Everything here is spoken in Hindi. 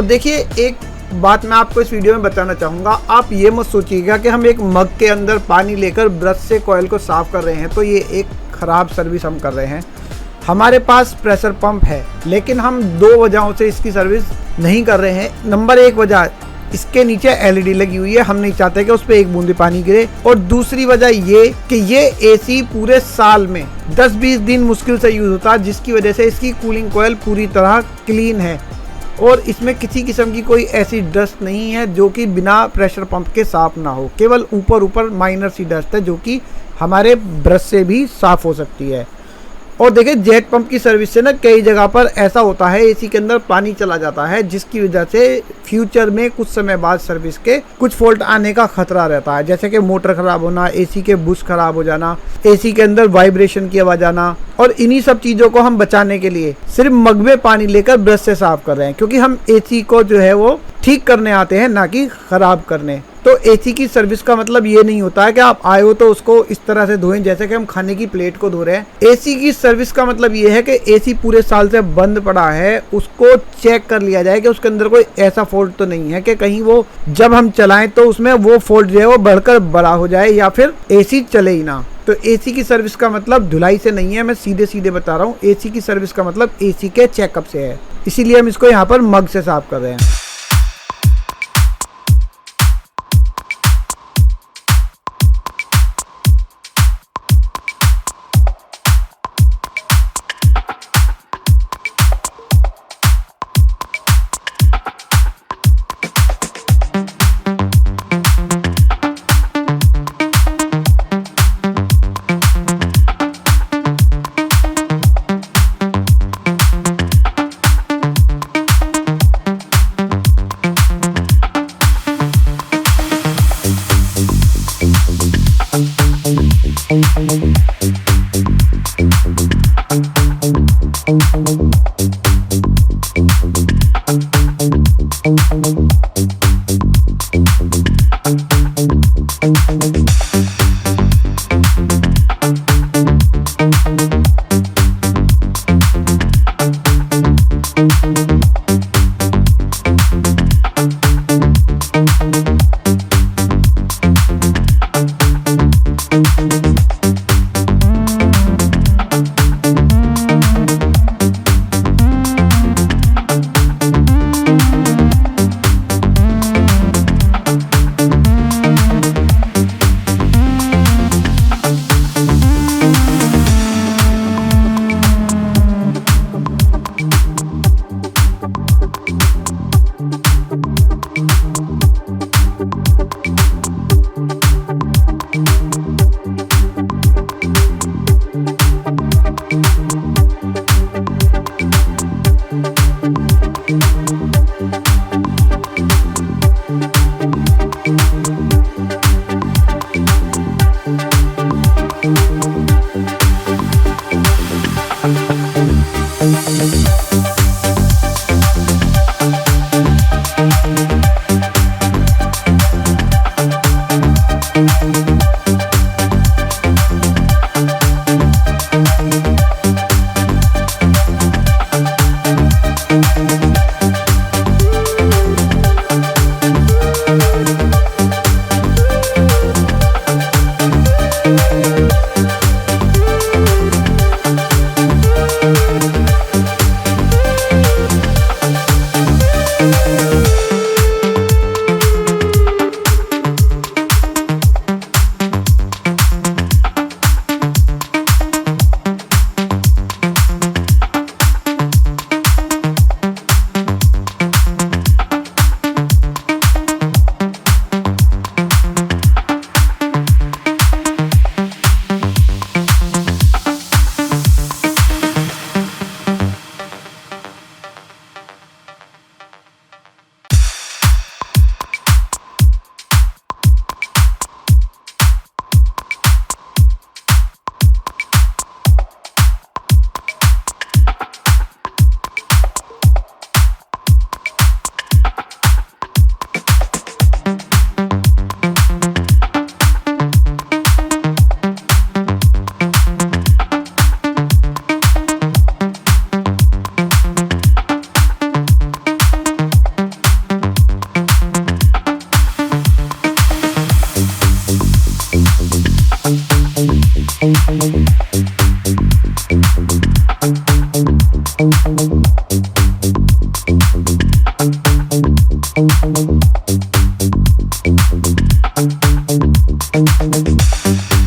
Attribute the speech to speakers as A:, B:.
A: और देखिए एक बात मैं आपको इस वीडियो में बताना चाहूँगा, आप ये मत सोचिएगा कि हम एक मग के अंदर पानी लेकर ब्रश से कॉइल को साफ़ कर रहे हैं तो ये एक ख़राब सर्विस हम कर रहे हैं। हमारे पास प्रेशर पंप है लेकिन हम 2 वजहों से इसकी सर्विस नहीं कर रहे हैं। नंबर 1 वजह, इसके नीचे LED लगी हुई है, हम नहीं चाहते कि उस पर एक बूंद पानी गिरे। और दूसरी वजह ये कि ये AC पूरे साल में 10-20 दिन मुश्किल से यूज़ होता है, जिसकी वजह से इसकी कूलिंग कॉइल पूरी तरह क्लीन है और इसमें किसी किस्म की कोई ऐसी डस्ट नहीं है जो कि बिना प्रेशर पंप के साफ़ ना हो। केवल ऊपर माइनर सी डस्ट है जो कि हमारे ब्रश से भी साफ़ हो सकती है। और देखिए जेट पंप की सर्विस से ना कई जगह पर ऐसा होता है, AC के अंदर पानी चला जाता है जिसकी वजह से फ्यूचर में कुछ समय बाद सर्विस के कुछ फॉल्ट आने का खतरा रहता है, जैसे कि मोटर ख़राब होना, AC के बुश ख़राब हो जाना, AC के अंदर वाइब्रेशन की आवाज़ आना। और इन्हीं सब चीज़ों को हम बचाने के लिए सिर्फ मग में पानी लेकर ब्रश से साफ़ कर रहे हैं, क्योंकि हम AC को जो है वो ठीक करने आते हैं, ना कि ख़राब करने। तो AC की सर्विस का मतलब ये नहीं होता है कि आप आए हो तो उसको इस तरह से धोएं जैसे कि हम खाने की प्लेट को धो रहे हैं। AC की सर्विस का मतलब ये है कि AC पूरे साल से बंद पड़ा है, उसको चेक कर लिया जाए कि उसके अंदर कोई ऐसा फॉल्ट तो नहीं है कि कहीं वो जब हम चलाएं तो उसमें वो फॉल्ट जो है वो बढ़कर बड़ा हो जाए या फिर AC चले ही ना। तो AC की सर्विस का मतलब धुलाई से नहीं है, मैं सीधे बता रहा हूँ। AC की सर्विस का मतलब AC के चेकअप से है, इसीलिए हम इसको यहाँ पर मग से साफ कर रहे हैं। है।